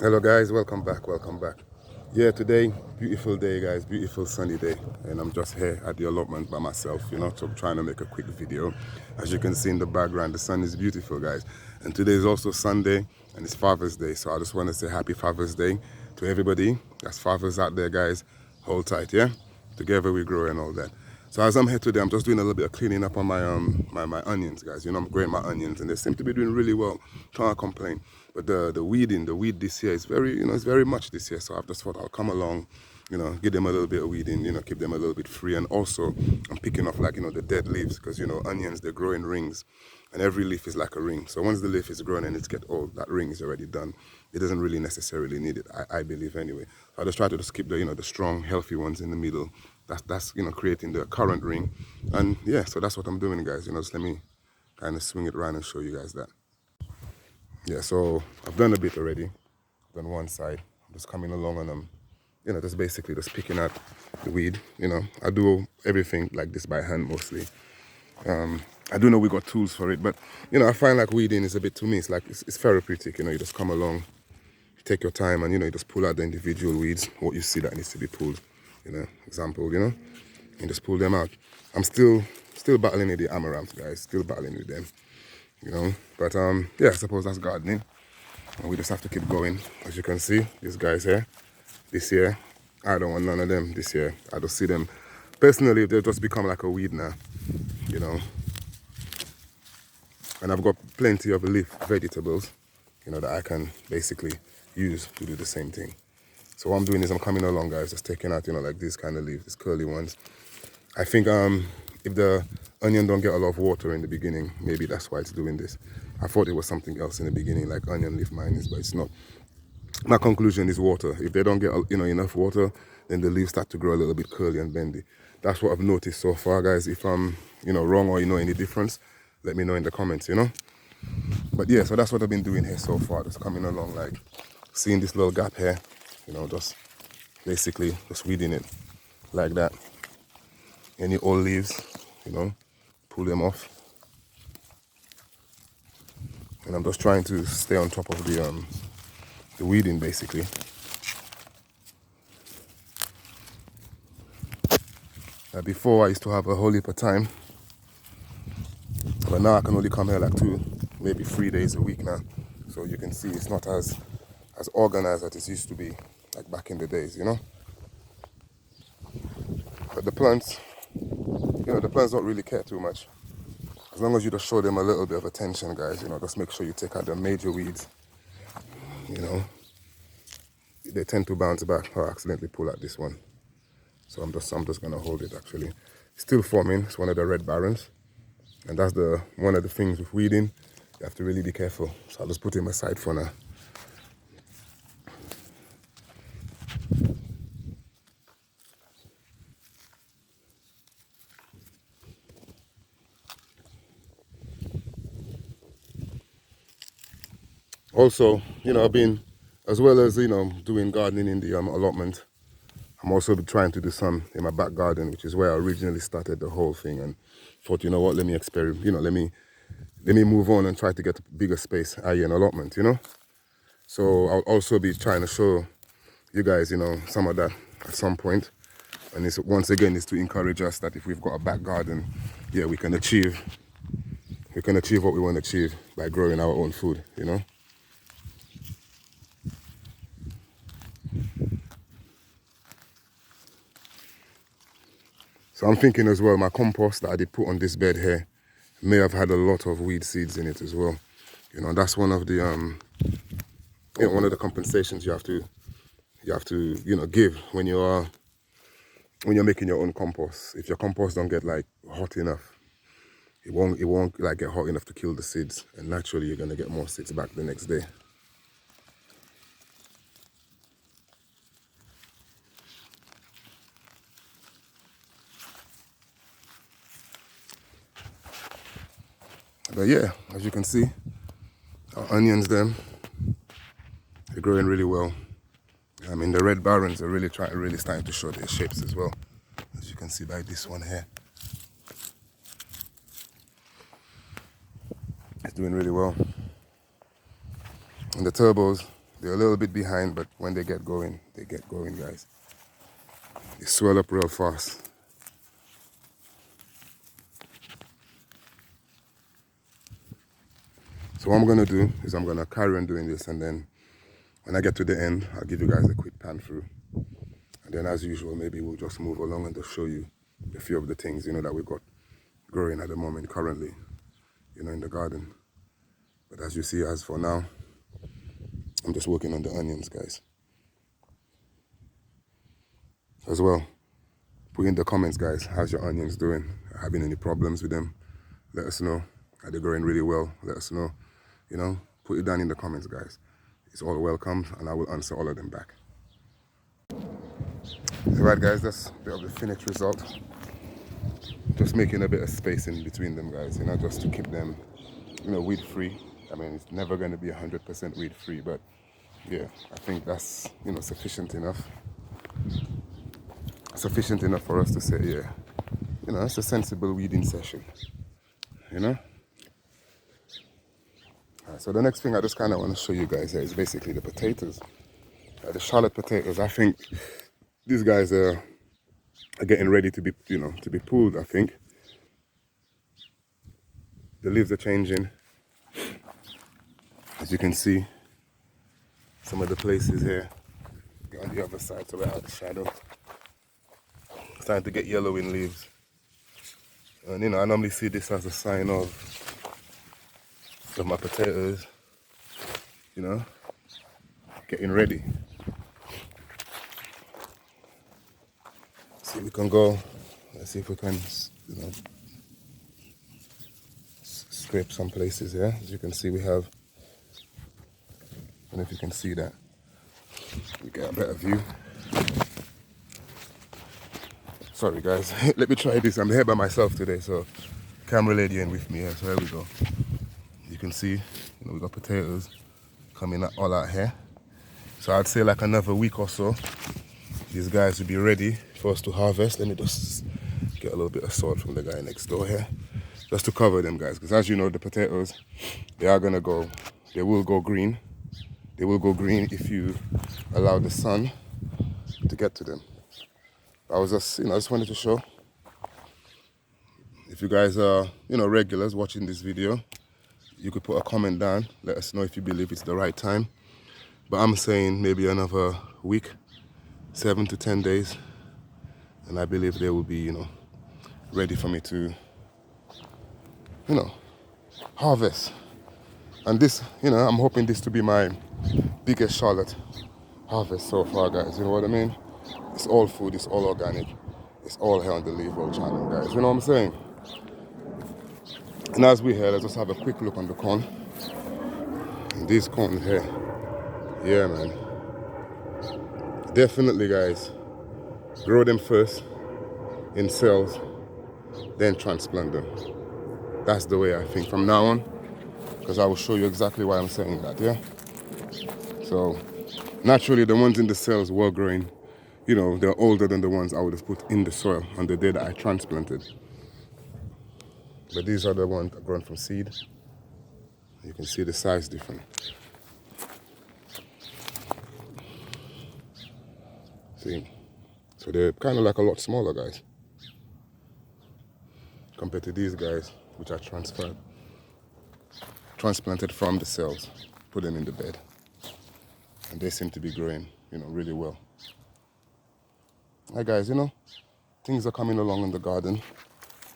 Hello guys, welcome back, welcome back. Yeah, today, beautiful day guys, beautiful sunny day. And I'm just here at the allotment by myself, so I'm trying to make a quick video. As you can see in the background, the sun is beautiful guys. And today is also Sunday and it's Father's Day. So I just want to say happy Father's Day to everybody. That's fathers out there guys, hold tight, yeah? Together we grow and all that. So as I'm here today, I'm just doing a little bit of cleaning up on my onions, guys. I'm growing my onions, and they seem to be doing really well. Can't complain. But the weed this year is very, it's very much this year. So I've just thought I'll come along, give them a little bit of weeding, keep them a little bit free. And also, I'm picking off like, the dead leaves because, onions, they grow in rings. And every leaf is like a ring. So once the leaf is grown and it's get old, that ring is already done. It doesn't really necessarily need it, I believe anyway. So I just try to just keep the strong, healthy ones in the middle. That's creating the current ring. And yeah, so that's what I'm doing, guys. Just let me kind of swing it around and show you guys that. Yeah, so I've done a bit already. I've done one side. I'm just coming along and I'm, just basically just picking out the weed. I do everything like this by hand mostly. I do know we got tools for it, but I find like weeding is a bit, to me, it's like it's therapeutic. You just come along, you take your time, and you just pull out the individual weeds, what you see that needs to be pulled. Example, and just pull them out. I'm still battling with the amaranth, guys. Still battling with them, But yeah, I suppose that's gardening, and we just have to keep going. As you can see, these guys here, this year, I don't want none of them this year. I just see them personally. They've just become like a weed now, you know. And I've got plenty of leaf vegetables, that I can basically use to do the same thing. So what I'm doing is I'm coming along, guys, just taking out, like these kind of leaves, these curly ones. I think if the onion don't get a lot of water in the beginning, maybe that's why it's doing this. I thought it was something else in the beginning, like onion leaf miners, but it's not. My conclusion is water. If they don't get enough water, then the leaves start to grow a little bit curly and bendy. That's what I've noticed so far, guys. If I'm wrong or any difference, let me know in the comments. But yeah, so that's what I've been doing here so far, just coming along, like seeing this little gap here, just basically just weeding it like that. Any old leaves, pull them off. And I'm just trying to stay on top of the weeding basically. Before I used to have a whole heap of time, but now I can only come here like 2, maybe 3 days a week now. So you can see it's not as organized as it used to be, like back in the days, But the plants, the plants don't really care too much. As long as you just show them a little bit of attention, guys, just make sure you take out the major weeds, They tend to bounce back. I accidentally pull out this one. So I'm just gonna hold it actually. Still forming, it's one of the red barons. And that's one of the things with weeding. You have to really be careful. So I'll just put him aside for now. Also, I've been, as well as, doing gardening in the allotment, I'm also trying to do some in my back garden, which is where I originally started the whole thing, and thought, you know what, let me experiment, let me move on and try to get a bigger space, i.e. an allotment, So I'll also be trying to show you guys, some of that at some point. And it's, once again, is to encourage us that if we've got a back garden, yeah, we can achieve what we want to achieve by growing our own food, So I'm thinking as well, my compost that I did put on this bed here may have had a lot of weed seeds in it as well. That's one of the one of the compensations you have to give when you're making your own compost. If your compost don't get like hot enough, it won't like get hot enough to kill the seeds, and naturally you're gonna get more seeds back the next day. But yeah, as you can see, our onions they're growing really well. I mean, the red barons are really starting to show their shapes as well, as you can see by this one here. It's doing really well. And the turbos, They're a little bit behind, but when they get going, guys. They swell up real fast. So what I'm gonna do is I'm gonna carry on doing this, and then when I get to the end, I'll give you guys a quick pan through. And then as usual, maybe we'll just move along and just show you a few of the things, that we've got growing at the moment currently, in the garden. But as you see, as for now, I'm just working on the onions, guys. As well, put in the comments, guys, how's your onions doing? Having any problems with them? Let us know. Are they growing really well? Let us know. Put it down in the comments, guys. It's all welcome, and I will answer all of them back. Alright, guys, that's a bit of the finished result. Just making a bit of space in between them, guys, just to keep them, weed free. I mean, it's never going to be 100% weed free, but yeah, I think that's, sufficient enough. Sufficient enough for us to say, yeah, it's a sensible weeding session, Alright, so the next thing I just kind of want to show you guys here is basically the potatoes. The shallot potatoes. I think these guys are getting ready to be, to be pulled, I think. The leaves are changing. As you can see, some of the places here on the other side, so we're out of the shadow. Starting to get yellowing leaves. And I normally see this as a sign of my potatoes, getting ready. See if we can go, let's see if we can, scrape some places here. As you can see, we have, I don't know if you can see that. We get a better view. Sorry guys, let me try this. I'm here by myself today, so camera lady in with me here, so here we go. You can see, we got potatoes coming all out here. So I'd say like another week or so, these guys will be ready for us to harvest. Let me just get a little bit of salt from the guy next door here, just to cover them, guys, because as you know, the potatoes, they will go green. They will go green if you allow the sun to get to them. I was just, I just wanted to show. If you guys are, regulars watching this video, you could put a comment down. Let us know if you believe it's the right time. But I'm saying maybe another week, 7 to 10 days, and I believe they will be, ready for me to, harvest. And this, I'm hoping this to be my biggest shallot harvest so far, guys. You know what I mean? It's all food, it's all organic, it's all here on the Leaf Roll channel, guys. You know what I'm saying? And as we're here, let's just have a quick look on the corn. And these corn here, yeah, man. Definitely, guys. Grow them first in cells, then transplant them. That's the way I think from now on, because I will show you exactly why I'm saying that, yeah? So, naturally, the ones in the cells were growing, they're older than the ones I would have put in the soil on the day that I transplanted. But these are the ones that grown from seed. You can see the size different. See? So they're kind of like a lot smaller, guys, compared to these guys, which I transplanted from the cells, put them in the bed. And they seem to be growing, really well. Hi guys, things are coming along in the garden.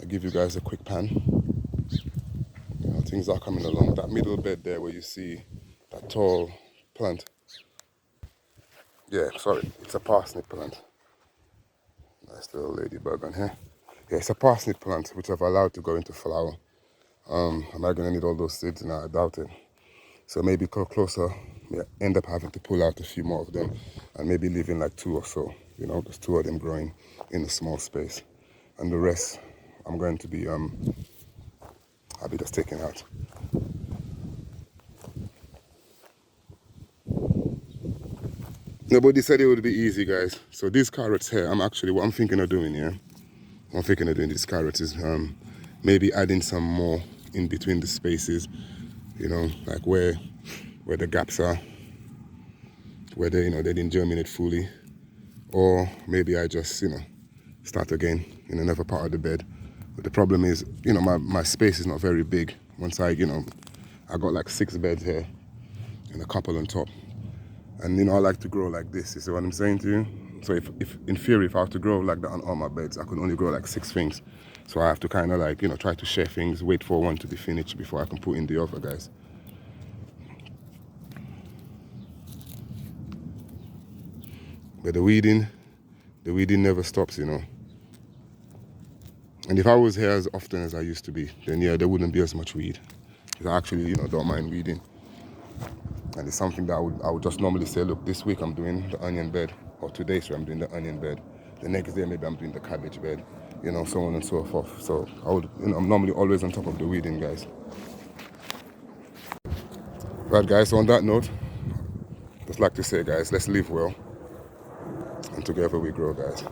I'll give you guys a quick pan. Things are coming along. That middle bed there where you see that tall plant. Yeah, sorry, it's a parsnip plant. Nice little ladybug on here. Yeah, it's a parsnip plant which I've allowed to go into flower. Am I going to need all those seeds? No, I doubt it. So maybe go closer, end up having to pull out a few more of them and maybe leaving like 2 or so, just 2 of them growing in a small space. And the rest, I'm going to be, I'll be just taking out. Nobody said it would be easy, guys. So these carrots here, what I'm thinking of doing here, what I'm thinking of doing these carrots is maybe adding some more in between the spaces, like where the gaps are. whether, you know, they didn't germinate fully, or maybe I just, you know, start again in another part of the bed. But the problem is, you know, my space is not very big. Once I, you know, I got like 6 beds here and a couple on top. And, you know, I like to grow like this, you see what I'm saying to you? So if in theory, if I have to grow like that on all my beds, I could only grow like 6 things. So I have to kind of like, you know, try to share things, wait for one to be finished before I can put in the other, guys. But the weeding never stops, you know. And if I was here as often as I used to be, then yeah, there wouldn't be as much weed. Because I actually, you know, don't mind weeding. And it's something that I would just normally say, look, this week I'm doing the onion bed, or today, so I'm doing the onion bed. The next day, maybe I'm doing the cabbage bed, you know, so on and so forth. So I would, you know, I'm normally always on top of the weeding, guys. Right, guys, so on that note, just like to say, guys, let's live well, and together we grow, guys.